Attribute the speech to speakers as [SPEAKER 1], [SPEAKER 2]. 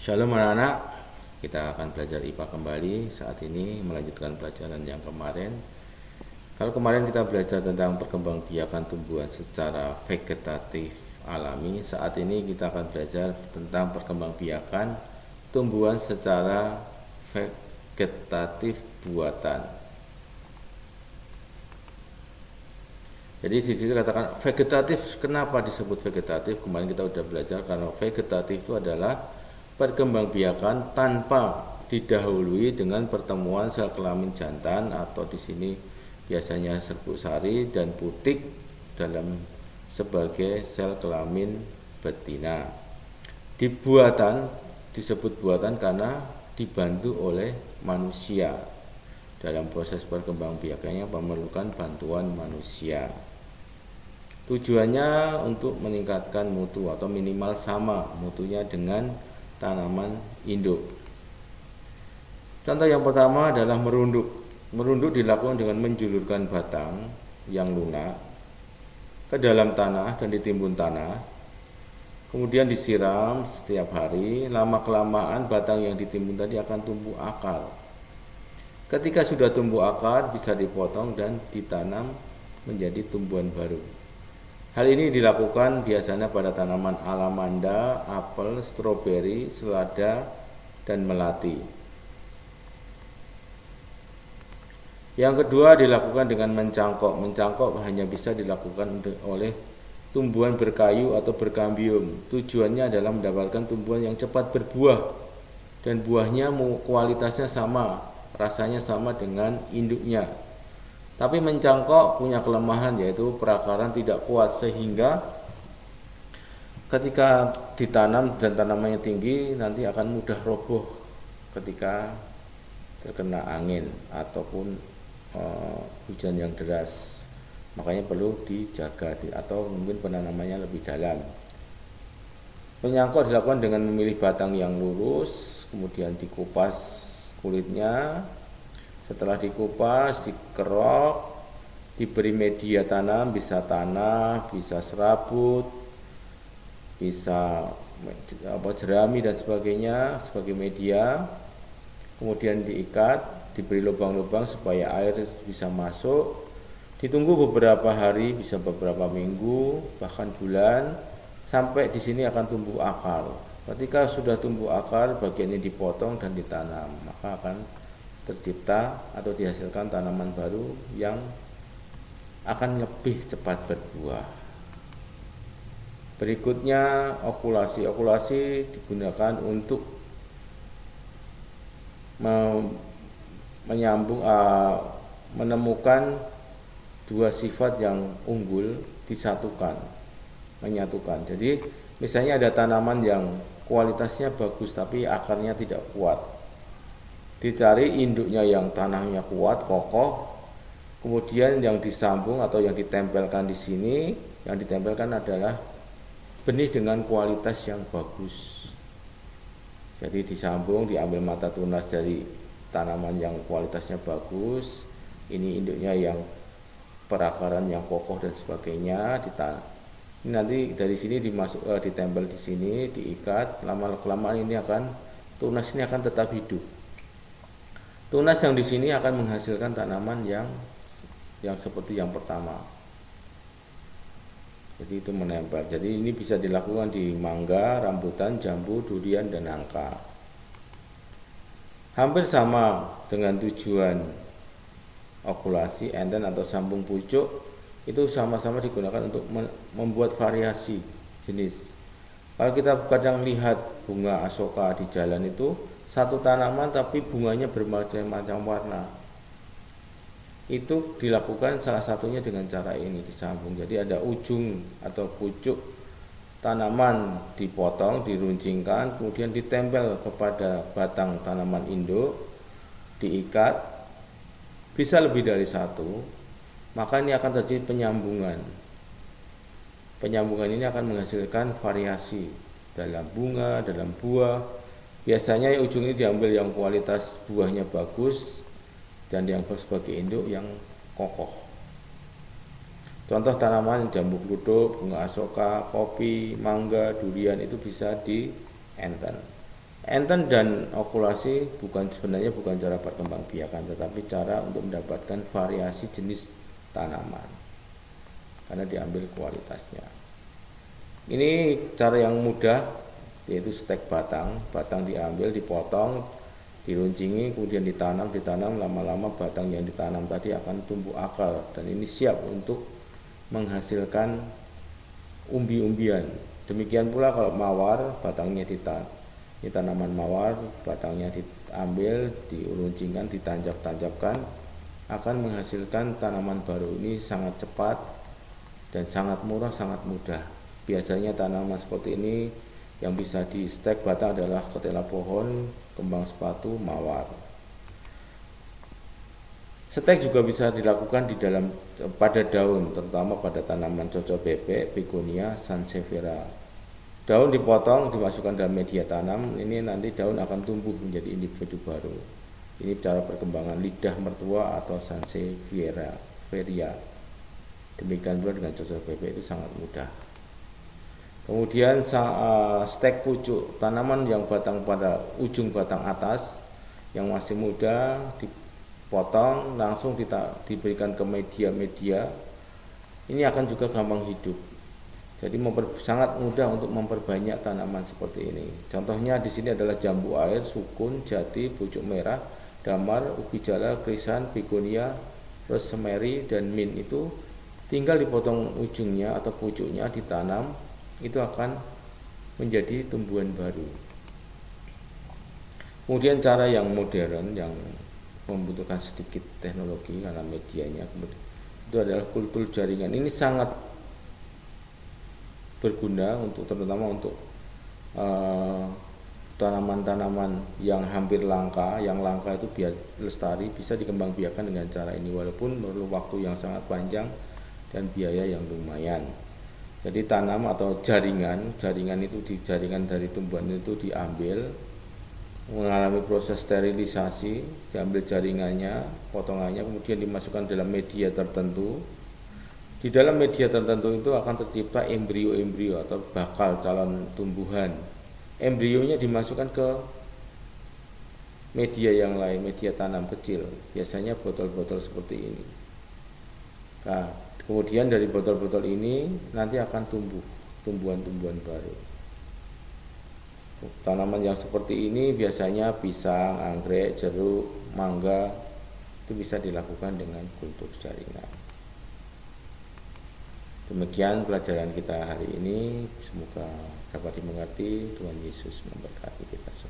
[SPEAKER 1] Shalom anak-anak, kita akan belajar IPA kembali. Saat ini melanjutkan pelajaran yang kemarin. Kalau kemarin kita belajar tentang perkembangbiakan tumbuhan secara vegetatif alami, saat ini kita akan belajar tentang perkembangbiakan tumbuhan secara vegetatif buatan. Jadi di situ katakan vegetatif. Kenapa disebut vegetatif? Kemarin kita sudah belajar karena vegetatif itu adalah perkembangbiakan tanpa didahului dengan pertemuan sel kelamin jantan atau di sini biasanya serbuk sari dan putik dalam sebagai sel kelamin betina. Disebut buatan karena dibantu oleh manusia. Dalam proses perkembangbiakannya memerlukan bantuan manusia. Tujuannya untuk meningkatkan mutu atau minimal sama mutunya dengan tanaman induk. Contoh yang pertama adalah merunduk. Merunduk dilakukan dengan menjulurkan batang yang lunak ke dalam tanah dan ditimbun tanah. Kemudian disiram setiap hari. Lama-kelamaan batang yang ditimbun tadi akan tumbuh akar. Ketika sudah tumbuh akar, bisa dipotong dan ditanam menjadi tumbuhan baru. Hal ini dilakukan biasanya pada tanaman alamanda, apel, stroberi, selada, dan melati. Yang kedua dilakukan dengan mencangkok. Mencangkok hanya bisa dilakukan oleh tumbuhan berkayu atau berkambium. Tujuannya adalah mendapatkan tumbuhan yang cepat berbuah dan buahnya kualitasnya sama, rasanya sama dengan induknya. Tapi mencangkok punya kelemahan yaitu perakaran tidak kuat sehingga ketika ditanam dan tanamannya tinggi nanti akan mudah roboh ketika terkena angin ataupun hujan yang deras. Makanya perlu dijaga atau mungkin penanamannya lebih dalam. Penyangkok dilakukan dengan memilih batang yang lurus, kemudian dikupas kulitnya. Setelah dikupas, dikerok, diberi media tanam, bisa tanah, bisa serabut, bisa jerami dan sebagainya sebagai media. Kemudian diikat, diberi lubang-lubang supaya air bisa masuk. Ditunggu beberapa hari, bisa beberapa minggu, bahkan bulan, sampai di sini akan tumbuh akar. Ketika sudah tumbuh akar, bagian ini dipotong dan ditanam, maka akan tercipta atau dihasilkan tanaman baru yang akan lebih cepat berbuah. Berikutnya okulasi. Okulasi digunakan untuk menemukan dua sifat yang unggul menyatukan. Jadi misalnya ada tanaman yang kualitasnya bagus tapi akarnya tidak kuat. Dicari induknya yang tanahnya kuat, kokoh, kemudian yang disambung atau yang ditempelkan di sini, yang ditempelkan adalah benih dengan kualitas yang bagus. Jadi disambung, diambil mata tunas dari tanaman yang kualitasnya bagus, ini induknya yang perakaran yang kokoh dan sebagainya, ini nanti dari sini ditempel di sini, diikat, lama-kelamaan ini tunas ini akan tetap hidup. Tunas yang di sini akan menghasilkan tanaman yang seperti yang pertama. Jadi itu menempel. Jadi ini bisa dilakukan di mangga, rambutan, jambu, durian, dan nangka. Hampir sama dengan tujuan okulasi, enden atau sambung pucuk, itu sama-sama digunakan untuk membuat variasi jenis. Kalau kita kadang lihat bunga asoka di jalan itu satu tanaman tapi bunganya bermacam-macam warna. Itu dilakukan salah satunya dengan cara ini, disambung. Jadi ada ujung atau pucuk tanaman dipotong, diruncingkan, kemudian ditempel kepada batang tanaman induk, diikat, bisa lebih dari satu, maka ini akan terjadi penyambungan. Penyambungan ini akan menghasilkan variasi dalam bunga, dalam buah. Biasanya ujung ini diambil yang kualitas buahnya bagus dan yang sebagai induk yang kokoh. Contoh tanaman jambu kluthuk, bunga asoka, kopi, mangga, durian itu bisa di enden. enten dan okulasi sebenarnya bukan cara perkembangbiakan, tetapi cara untuk mendapatkan variasi jenis tanaman karena diambil kualitasnya. Ini cara yang mudah, yaitu stek batang. Batang diambil, dipotong, diruncingi, kemudian ditanam. Lama-lama batang yang ditanam tadi akan tumbuh akar, dan ini siap untuk menghasilkan umbi-umbian. Demikian pula kalau mawar, batangnya ini tanaman mawar, batangnya diambil, diruncingkan, ditancap-tancapkan, akan menghasilkan tanaman baru. Ini sangat cepat dan sangat murah, sangat mudah. Biasanya tanaman seperti ini yang bisa di stek batang adalah ketela pohon, kembang sepatu, mawar. Stek juga bisa dilakukan pada daun, terutama pada tanaman cocok bebek, begonia, sansevieria. Daun dipotong, dimasukkan dalam media tanam, ini nanti daun akan tumbuh menjadi individu baru. Ini cara perkembangan lidah mertua atau sansevieria. Demikian pula dengan cocok bebek, itu sangat mudah. Kemudian stek pucuk, tanaman yang batang pada ujung batang atas yang masih muda dipotong langsung diberikan ke media-media. Ini akan juga gampang hidup. Jadi sangat mudah untuk memperbanyak tanaman seperti ini. Contohnya di sini adalah jambu air, sukun, jati, pucuk merah, damar, ubi jala, krisan, begonia, rosemary, dan mint. Itu tinggal dipotong ujungnya atau pucuknya, ditanam, itu akan menjadi tumbuhan baru. Kemudian cara yang modern yang membutuhkan sedikit teknologi karena medianya, itu adalah kultur jaringan. Ini sangat berguna terutama untuk tanaman-tanaman yang hampir langka. Yang langka itu biar lestari bisa dikembangbiakan dengan cara ini, walaupun perlu waktu yang sangat panjang dan biaya yang lumayan. Jadi tanam atau jaringan dari tumbuhan itu diambil, mengalami proses sterilisasi, diambil jaringannya, potongannya, kemudian dimasukkan dalam media tertentu. Di dalam media tertentu itu akan tercipta embrio-embrio atau bakal calon tumbuhan. Embrionya dimasukkan ke media yang lain, media tanam kecil, biasanya botol-botol seperti ini. Nah, kemudian dari botol-botol ini nanti akan tumbuh tumbuhan-tumbuhan baru. Tanaman yang seperti ini biasanya pisang, anggrek, jeruk, mangga, itu bisa dilakukan dengan kultur jaringan. Demikian pelajaran kita hari ini, semoga dapat dimengerti. Tuhan Yesus memberkati kita semua.